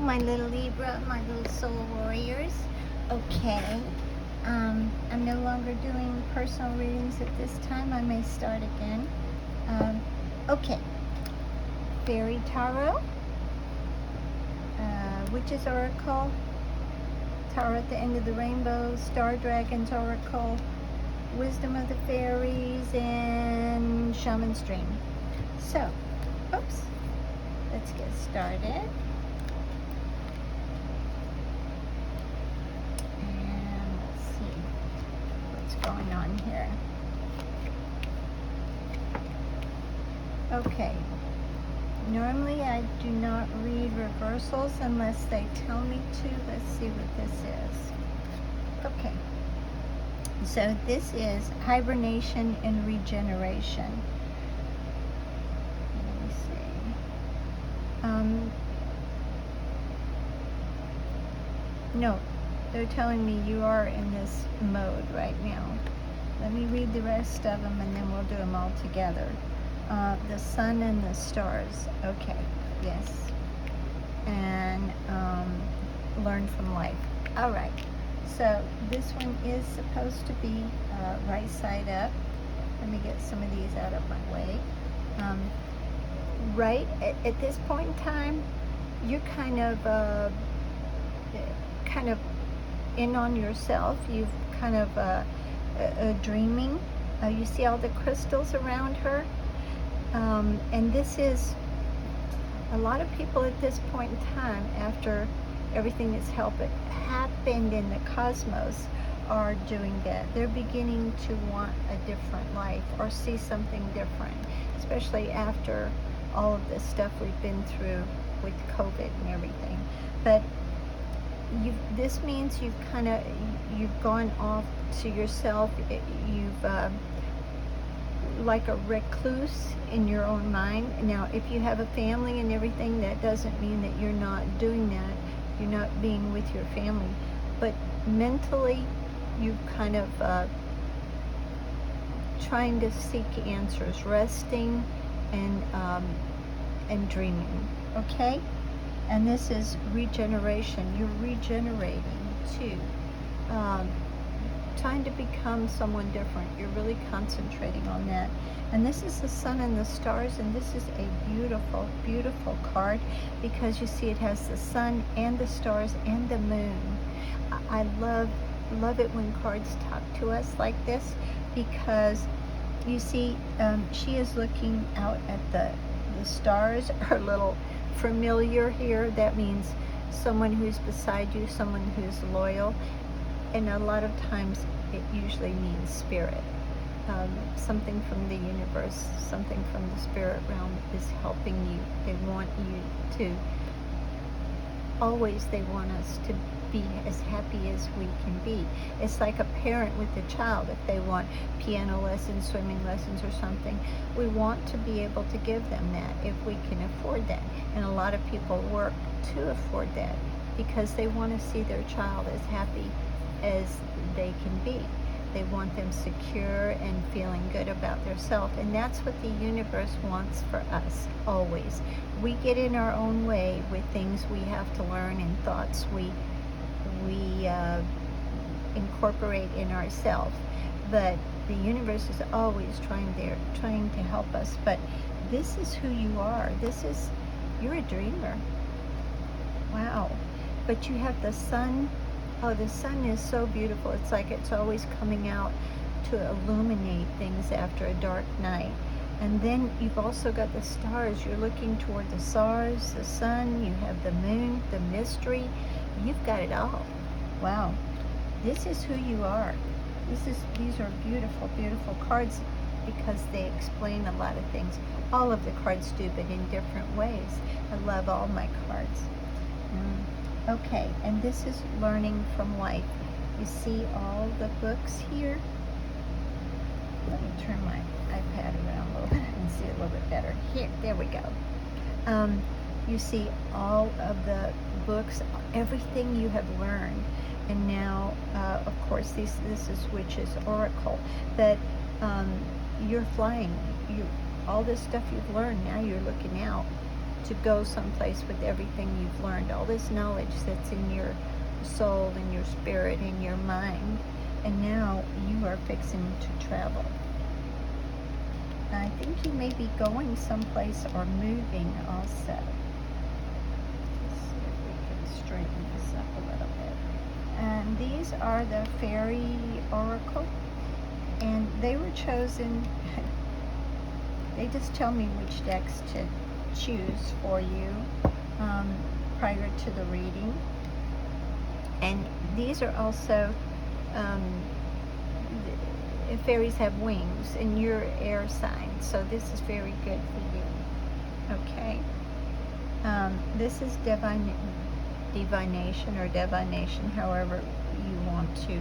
my little Libra, my little soul warriors. Okay, I'm no longer doing personal readings at this time. I may start again. Okay, Fairy Tarot, Witch's Oracle, Tarot at the End of the Rainbow, Star Dragon's Oracle, Wisdom of the Fairies, and Shaman's Dream. So, oops, let's get started. And let's see what's going on here. Okay, normally I do not read reversals unless they tell me to. Let's see what this is. Okay, so this is hibernation and regeneration. Let me see. No, they're telling me you are in this mode right now. Let me read the rest of them and then we'll do them all together. The sun and the stars. Okay, yes. And learn from life. All right. So this one is supposed to be right side up. Let me get some of these out of my way. Right at this point in time, you're kind of in on yourself. You've kind of dreaming. You see all the crystals around her. And this is a lot of people at this point in time, after everything that's happened in the cosmos, are doing that. They're beginning to want a different life or see something different, especially after all of this stuff we've been through with COVID and everything. But this means you've gone off to yourself. You've like a recluse in your own mind. Now, if you have a family and everything, that doesn't mean that you're not doing that. You're not being with your family. But mentally, you've kind of trying to seek answers, resting and dreaming. Okay? And this is regeneration. You're regenerating too. Trying to become someone different. You're really concentrating on that. And this is the sun and the stars, and this is a beautiful, beautiful card because you see it has the sun and the stars and the moon. I love it when cards talk to us like this, because you see she is looking out at the stars, her little familiar here. That means someone who's beside you, someone who's loyal. And a lot of times it usually means spirit. Something from the universe, something from the spirit realm is helping you. They want you to, always they want us to be as happy as we can be. It's like a parent with a child. If they want piano lessons, swimming lessons or something, we want to be able to give them that if we can afford that. And a lot of people work to afford that because they want to see their child as happy as they can be. They want them secure and feeling good about themselves, and that's what the universe wants for us always. We get in our own way with things we have to learn and thoughts we incorporate in ourselves, but the universe is always trying to help us. But this is who you are. You're a dreamer. Wow. But you have the sun. Oh, the sun is so beautiful. It's like it's always coming out to illuminate things after a dark night. And then you've also got the stars. You're looking toward the stars, the sun, you have the moon, the mystery. You've got it all. Wow. This is who you are. These are beautiful, beautiful cards because they explain a lot of things. All of the cards do, but in different ways. I love all my cards. Okay, and this is learning from life. You see all the books here? Let me turn my iPad around a little bit and see a little bit better. Here, there we go. You see all of the books, everything you have learned. And now, of course, this is Witch's Oracle. But you're flying. All this stuff you've learned, now you're looking out to go someplace with everything you've learned, all this knowledge that's in your soul and your spirit and your mind, and now you are fixing to travel. I think you may be going someplace or moving also. Let's see if we can straighten this up a little bit. And these are the Fairy Oracle, and they were chosen. They just tell me which decks to choose for you prior to the reading. And these are also, fairies have wings, and you're air sign, so this is very good for you. Okay. This is divination or divination, however you want to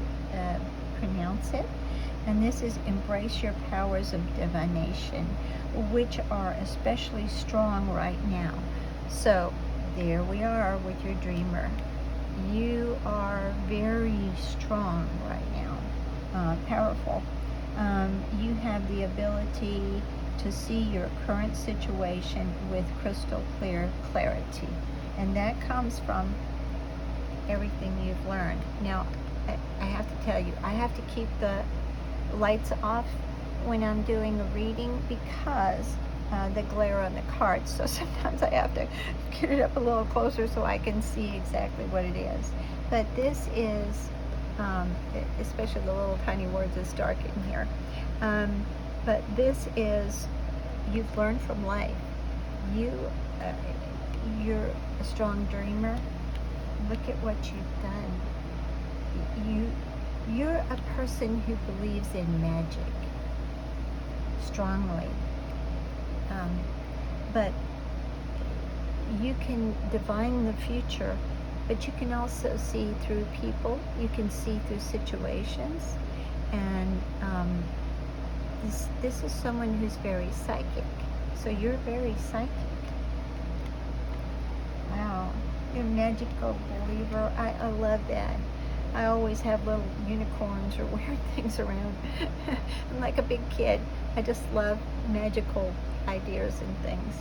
pronounce it. And this is embrace your powers of divination, which are especially strong right now. So there we are with your dreamer. You are very strong right now, powerful. You have the ability to see your current situation with crystal clear clarity. And that comes from everything you've learned. Now, I have to tell you, I have to keep the lights off when I'm doing a reading because the glare on the cards. So sometimes I have to get it up a little closer so I can see exactly what it is. But this is, especially the little tiny words, it's dark in here. But this is, you've learned from life. You're a strong dreamer. Look at what you've done. You're a person who believes in magic strongly. But you can divine the future, but you can also see through people. You can see through situations. And this is someone who's very psychic. So you're very psychic. Wow. You're a magical believer. I love that. I always have little unicorns or weird things around. I'm like a big kid. I just love magical ideas and things.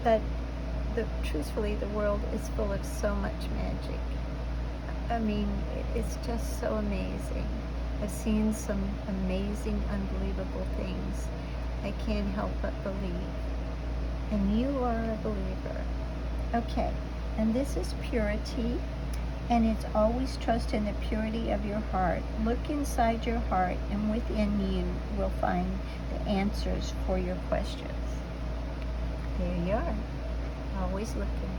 But truthfully, the world is full of so much magic. I mean, it's just so amazing. I've seen some amazing, unbelievable things. I can't help but believe. And you are a believer. Okay, and this is purity. And it's always trust in the purity of your heart. Look inside your heart, and within you will find the answers for your questions. There you are, always looking.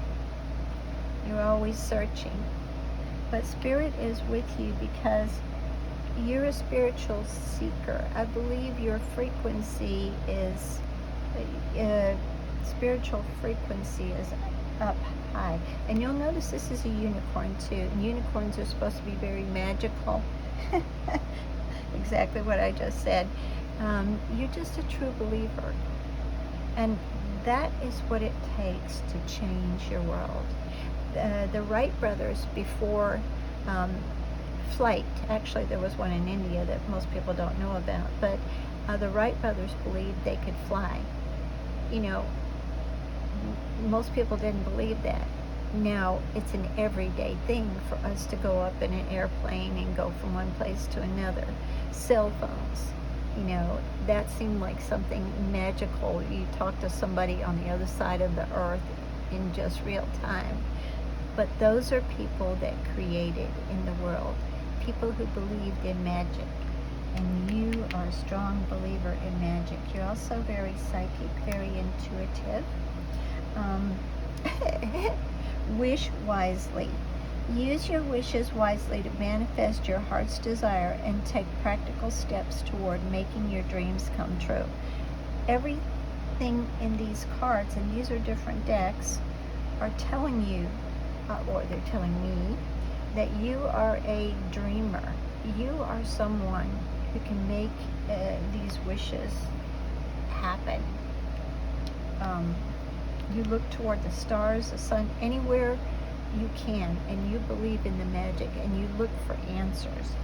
You're always searching. But Spirit is with you because you're a spiritual seeker. I believe your frequency is, spiritual frequency is up high. And you'll notice this is a unicorn too. And unicorns are supposed to be very magical. Exactly what I just said. You're just a true believer. And that is what it takes to change your world. The Wright brothers, before flight, actually there was one in India that most people don't know about, but the Wright brothers believed they could fly. You know, most people didn't believe that. Now it's an everyday thing for us to go up in an airplane and go from one place to another. Cell phones, you know, that seemed like something magical. You talk to somebody on the other side of the earth in just real time. But those are people that created in the world, people who believed in magic. And you are a strong believer in magic. You're also very psychic, very intuitive. Wish wisely. Use your wishes wisely to manifest your heart's desire and take practical steps toward making your dreams come true. Everything in these cards, and these are different decks, are telling you, or they're telling me, that you are a dreamer. You are someone who can make these wishes happen. You look toward the stars, the sun, anywhere you can, and you believe in the magic, and you look for answers,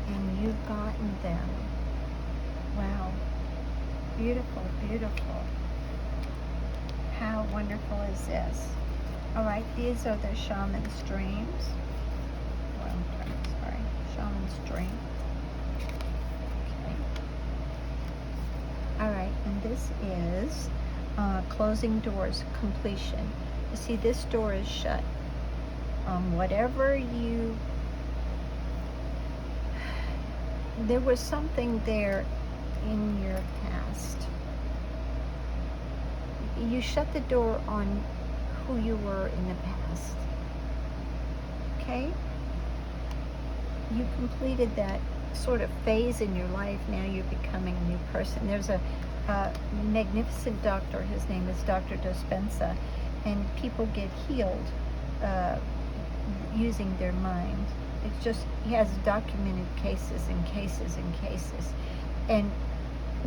and you've gotten them. Wow. Beautiful, beautiful. How wonderful is this? All right, these are the shaman's dreams. Well, sorry, shaman's dream. Okay. All right, and this is closing doors, completion. You see, this door is shut. Whatever you, there was something there in your past. You shut the door on who you were in the past. Okay? You completed that sort of phase in your life. Now you're becoming a new person. There's a magnificent doctor. His name is Dr. Dispenza, and people get healed using their mind. It's just, he has documented cases and cases and cases. And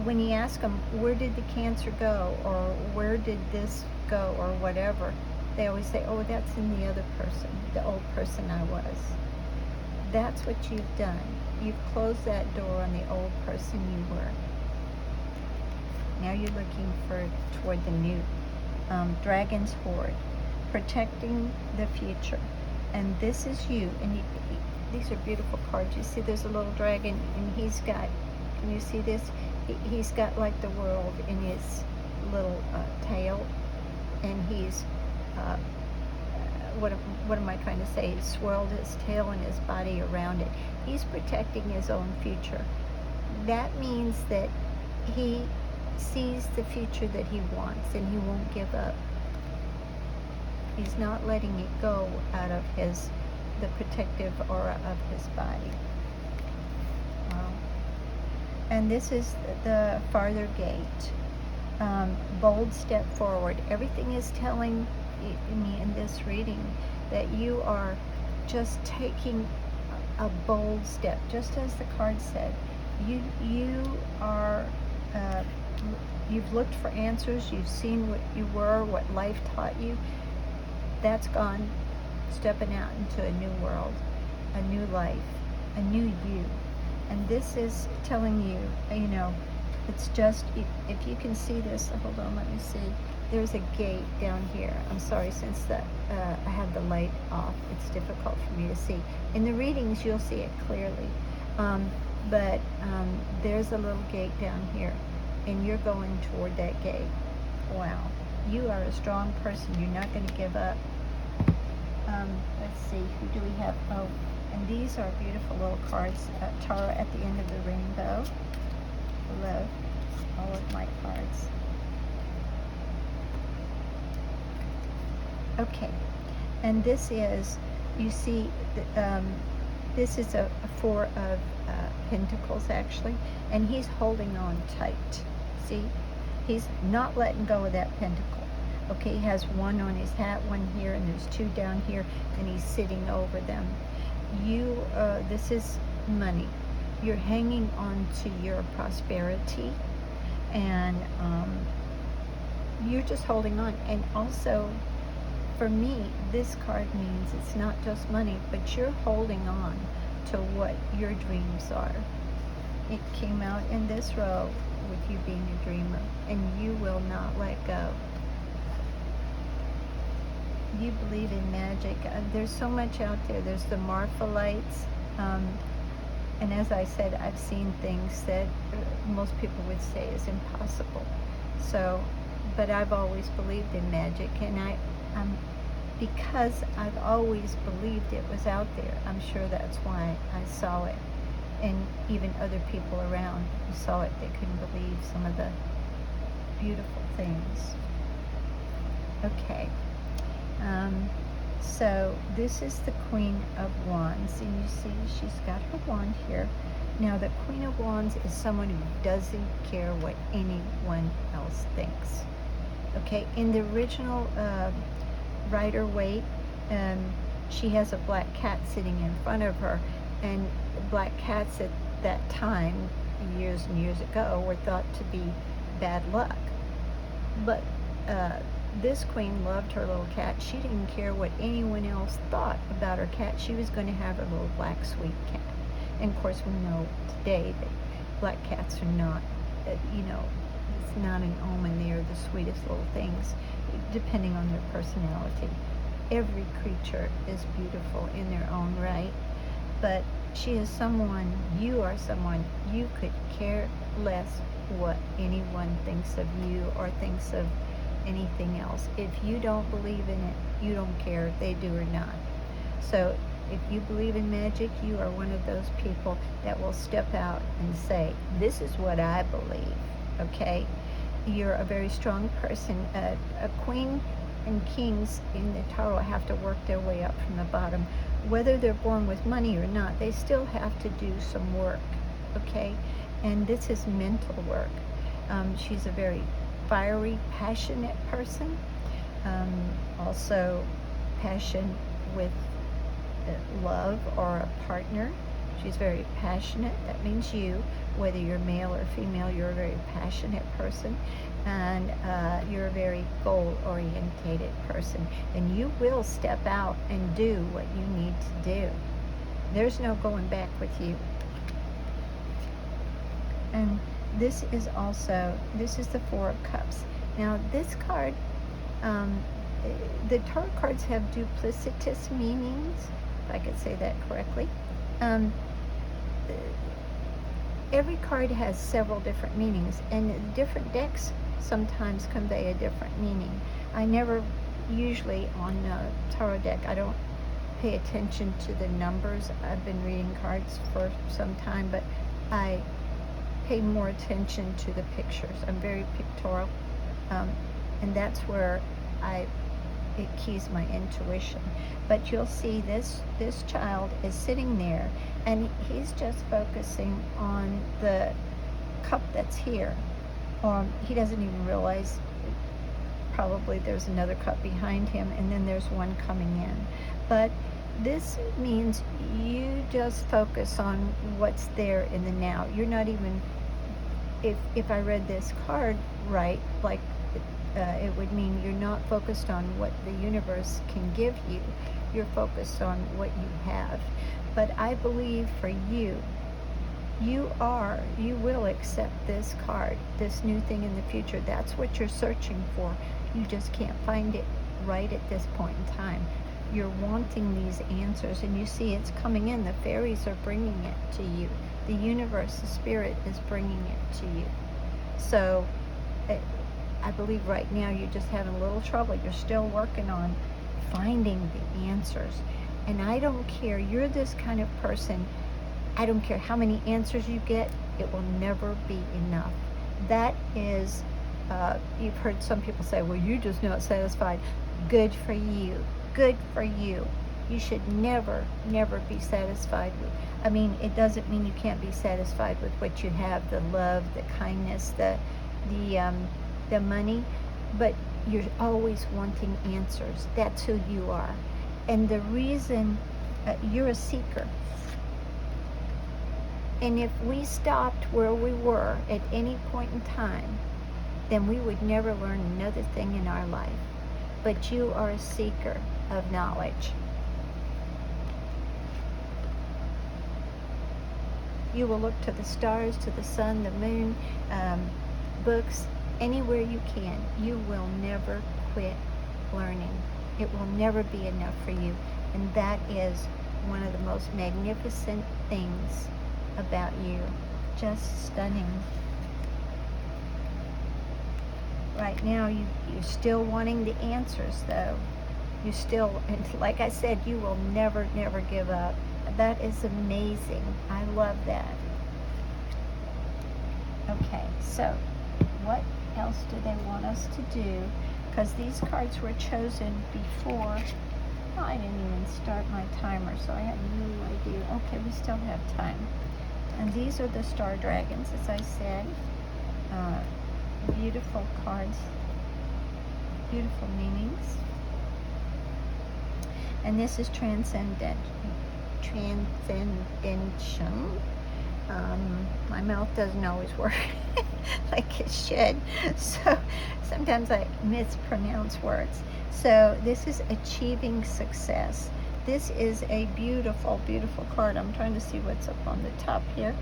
when you ask them, where did the cancer go, or where did this go, or whatever, they always say, oh, that's in the other person, the old person I was. That's what you've done. You've closed that door on the old person you were. Now you're looking toward the new. Dragon's Horde, protecting the future. And this is you. And these are beautiful cards. You see there's a little dragon, and he's got, can you see this? He's got like the world in his little tail, and he's, what am I trying to say? He's swirled his tail and his body around it. He's protecting his own future. That means that he sees the future that he wants, and he won't give up. He's not letting it go out of the protective aura of his body. And this is the farther gate. Bold step forward. Everything is telling me in this reading that you are just taking a bold step, just as the card said. You are, you've looked for answers, you've seen what you were, what life taught you. That's gone. Stepping out into a new world, a new life, a new you. And this is telling you, you know, it's just, if you can see this, hold on, let me see. There's a gate down here. I'm sorry, since I have the light off, it's difficult for me to see. In the readings, you'll see it clearly. But there's a little gate down here, and you're going toward that gate. Wow. You are a strong person. You're not going to give up. Let's see, who do we have? Oh, and these are beautiful little cards. Tara at the end of the rainbow. Love all of my cards. Okay, and this is, you see, this is a Four of Pentacles, actually, and he's holding on tight. See, he's not letting go of that pentacle. Okay, he has one on his hat, one here, and there's two down here, and he's sitting over them. This is money. You're hanging on to your prosperity, and you're just holding on. And also, for me, this card means it's not just money, but you're holding on to what your dreams are. It came out in this row with you being a dreamer, and you will not let go. You believe in magic. There's so much out there. There's the Marphalites, and as I said, I've seen things that most people would say is impossible. So, but I've always believed in magic, and because I've always believed it was out there, I'm sure that's why I saw it. And even other people around who saw it, they couldn't believe some of the beautiful things. Okay. So this is the Queen of Wands, and you see she's got her wand here. Now the Queen of Wands is someone who doesn't care what anyone else thinks. Okay, in the original Rider-Waite, she has a black cat sitting in front of her, and black cats at that time, years and years ago, were thought to be bad luck. But this queen loved her little cat. She didn't care what anyone else thought about her cat. She was going to have her little black sweet cat. And of course we know today that black cats are not, it's not an omen. They are the sweetest little things, depending on their personality. Every creature is beautiful in their own right, but she is someone, you are someone, you could care less what anyone thinks of you or thinks of anything else. If you don't believe in it, you don't care if they do or not. So if you believe in magic, you are one of those people that will step out and say, this is what I believe, okay? You're a very strong person. A queen and kings in the tarot have to work their way up from the bottom. Whether they're born with money or not, they still have to do some work, okay? And this is mental work. She's a very fiery, passionate person. Also passion with love or a partner. She's very passionate. That means you, whether you're male or female, you're a very passionate person, and you're a very goal-orientated person, and you will step out and do what you need to do. There's no going back with you. And this is the Four of Cups. Now this card, the tarot cards have duplicitous meanings, if I could say that correctly. Every card has several different meanings, and different decks sometimes convey a different meaning. I never, usually on a tarot deck, I don't pay attention to the numbers. I've been reading cards for some time, but I pay more attention to the pictures. I'm very pictorial, and that's where it keys my intuition. But you'll see this child is sitting there, and he's just focusing on the cup that's here. He doesn't even realize probably there's another cup behind him, and then there's one coming in. But this means you just focus on what's there in the now. You're not even, if I read this card right, like it would mean you're not focused on what the universe can give you. You're focused on what you have. But I believe for you, you will accept this card, this new thing in the future. That's what you're searching for. You just can't find it right at this point in time. You're wanting these answers, and you see it's coming in. The fairies are bringing it to you. The universe, the spirit is bringing it to you. So I believe right now you're just having a little trouble. You're still working on finding the answers. And I don't care, you're this kind of person, I don't care how many answers you get, it will never be enough. That is, you've heard some people say, well, you're just not satisfied. Good for you. Good for you. You should never, never be satisfied with, I mean, it doesn't mean you can't be satisfied with what you have, the love, the kindness, the money, but you're always wanting answers. That's who you are. And the reason, you're a seeker. And if we stopped where we were at any point in time, then we would never learn another thing in our life. But you are a seeker of knowledge. You will look to the stars, to the sun, the moon, books, anywhere you can. You will never quit learning. It will never be enough for you. And that is one of the most magnificent things about you. Just stunning. Right now, you're still wanting the answers, though. You still, and like I said, you will never, never give up. That is amazing. I love that. Okay, so what else do they want us to do? Because these cards were chosen before. Oh, I didn't even start my timer, so I have no idea. Okay, we still have time. And these are the star dragons, as I said. Beautiful cards, beautiful meanings. And this is transcendention. My mouth doesn't always work like it should, so sometimes I mispronounce words. So this is achieving success. This is a beautiful, beautiful card. I'm trying to see what's up on the top here.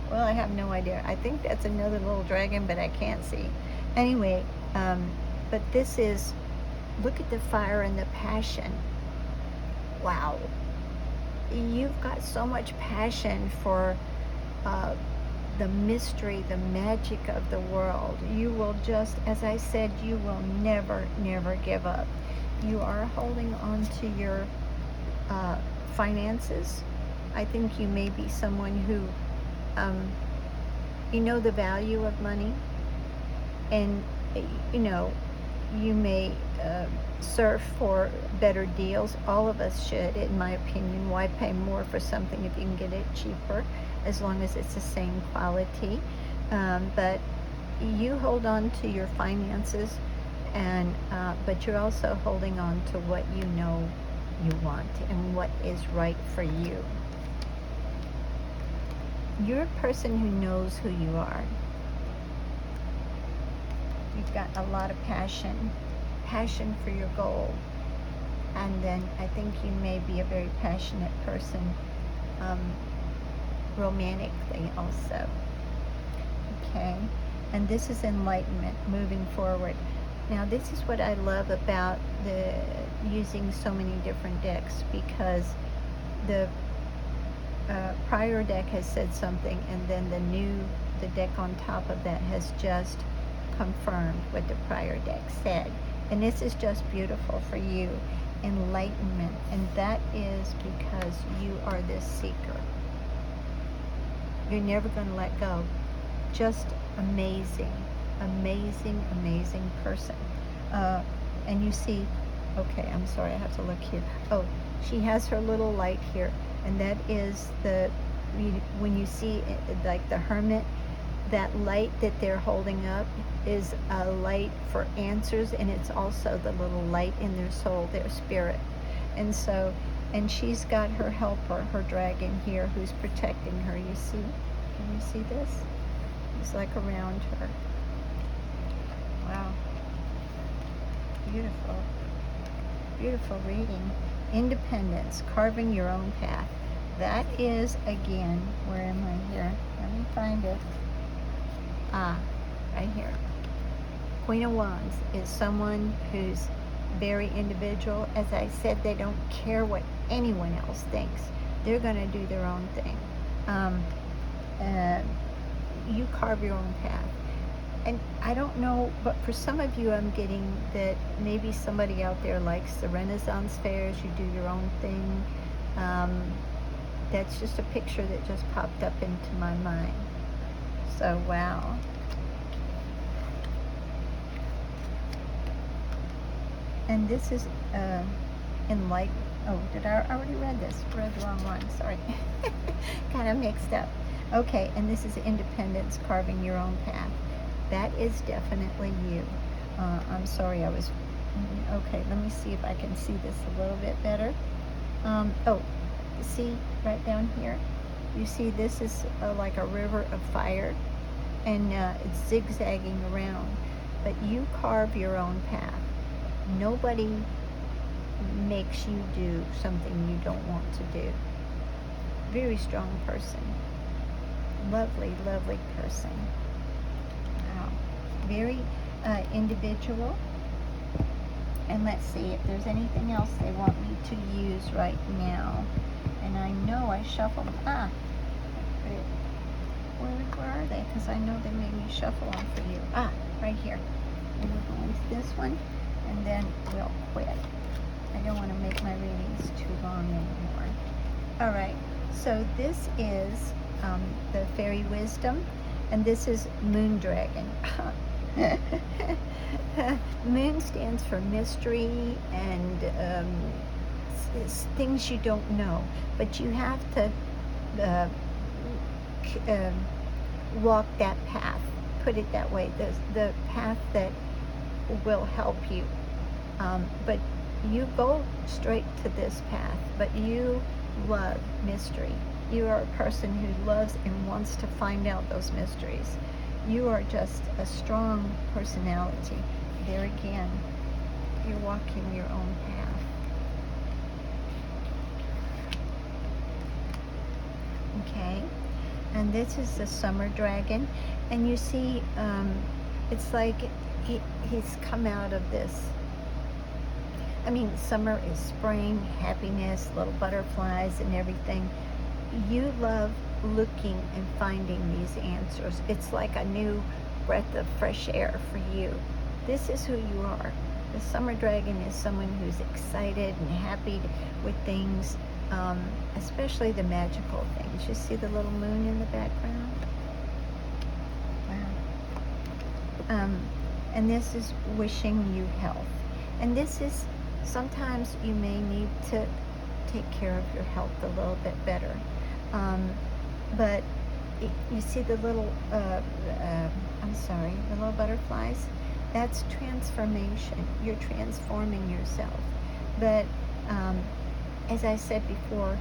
Well, I have no idea. I think that's another little dragon, but I can't see. Anyway, but this is, look at the fire and the passion. Wow. You've got so much passion for uh, the mystery, the magic of the world. You will just, as I said, you will never, never give up. You are holding on to your finances. I think you may be someone who, you know the value of money, and you know, you may surf for better deals. All of us should, in my opinion. Why pay more for something if you can get it cheaper, as long as it's the same quality? But you hold on to your finances, and but you're also holding on to what you know you want and what is right for you. You're a person who knows who you are. You've got a lot of passion for your goal. And then I think you may be a very passionate person, romantically also. Okay, and this is enlightenment, moving forward. Now this is what I love about using so many different decks, because the prior deck has said something, and then the deck on top of that has just confirmed what the prior deck said. And this is just beautiful for you. Enlightenment. And that is because you are this seeker. You're never going to let go. Just amazing, amazing, amazing person. And you see, okay, I'm sorry, I have to look here. Oh, she has her little light here. And that is when you see like the hermit, that light that they're holding up is a light for answers, and it's also the little light in their soul, their spirit. And so, and she's got her helper, her dragon here, who's protecting her. You see? Can you see this? It's like around her. Wow. Beautiful. Beautiful reading. Independence, carving your own path. That is, again, where am I here? Let me find it. Ah, right here. Queen of Wands is someone who's very individual. As I said, they don't care what anyone else thinks. They're going to do their own thing. You carve your own path. And I don't know, but for some of you, I'm getting that maybe somebody out there likes the Renaissance fairs. You do your own thing. That's just a picture that just popped up into my mind. So, wow. And this is enlightened. Oh, did I already read this? Read the wrong one, sorry. Kind of mixed up. Okay, and this is independence, carving your own path. That is definitely you. I'm sorry, okay, let me see if I can see this a little bit better. Oh, see right down here? You see this is like a river of fire, and it's zigzagging around. But you carve your own path. Nobody makes you do something you don't want to do. Very strong person. Lovely, lovely person. Wow. Very individual. And let's see if there's anything else they want me to use right now. And I know I shuffled. Where are they? Because I know they made me shuffle them for you. Right here. And we're going to this one, and then we'll quit. I don't want to make my readings too long anymore. All right. So this is the Fairy Wisdom, and this is Moon Dragon. Moon stands for mystery and things you don't know, but you have to walk that path, put it that way, the path that will help you. But you go straight to this path, but you love mystery. You are a person who loves and wants to find out those mysteries. You are just a strong personality. There again, you're walking your own path. Okay? And this is the summer dragon. And you see, it's like he's come out of this. I mean, summer is spring, happiness, little butterflies and everything. You love looking and finding these answers. It's like a new breath of fresh air for you. This is who you are. The summer dragon is someone who's excited and happy with things, especially the magical things. You see the little moon in the background? Wow. And this is wishing you health. And this is, sometimes you may need to take care of your health a little bit better. But you see the little, the little butterflies? That's transformation. You're transforming yourself. But as I said before,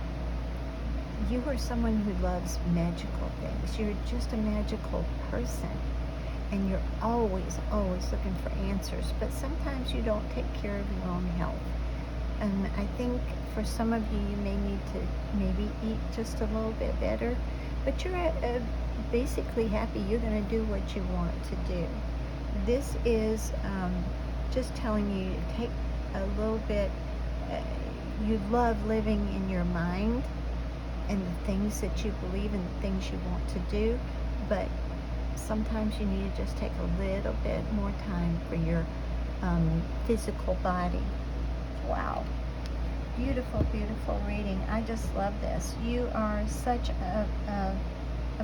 you are someone who loves magical things. You're just a magical person. And you're always, always looking for answers. But sometimes you don't take care of your own health. And I think for some of you, you may need to maybe eat just a little bit better. But you're basically happy. You're going to do what you want to do. This is just telling you to take a little bit. You love living in your mind and the things that you believe and the things you want to do. But sometimes you need to just take a little bit more time for your physical body. Wow. Beautiful, beautiful reading. I just love this. You are such a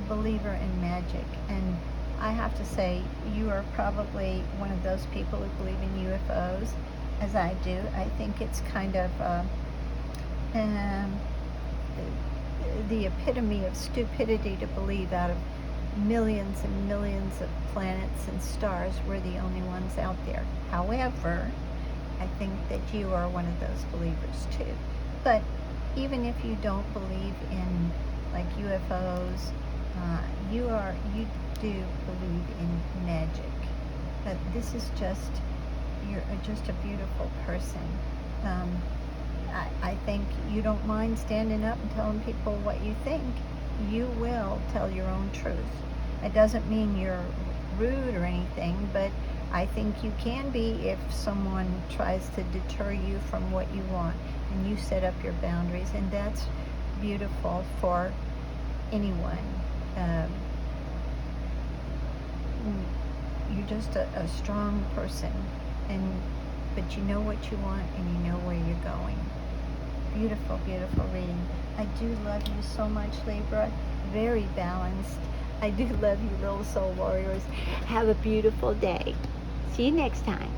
believer in magic. And I have to say, you are probably one of those people who believe in UFOs, as I do. I think it's kind of the epitome of stupidity to believe out of millions and millions of planets and stars, we're the only ones out there. However, I think that you are one of those believers too. But even if you don't believe in like UFOs, you do believe in magic. But this is just, you're just a beautiful person. I think you don't mind standing up and telling people what you think. You will tell your own truth. It doesn't mean you're rude or anything, but I think you can be if someone tries to deter you from what you want and you set up your boundaries, and that's beautiful for anyone. You're just a strong person, but you know what you want and you know where you're going. Beautiful, beautiful reading. I do love you so much, Libra. Very balanced. I do love you, little soul warriors. Have a beautiful day. See you next time.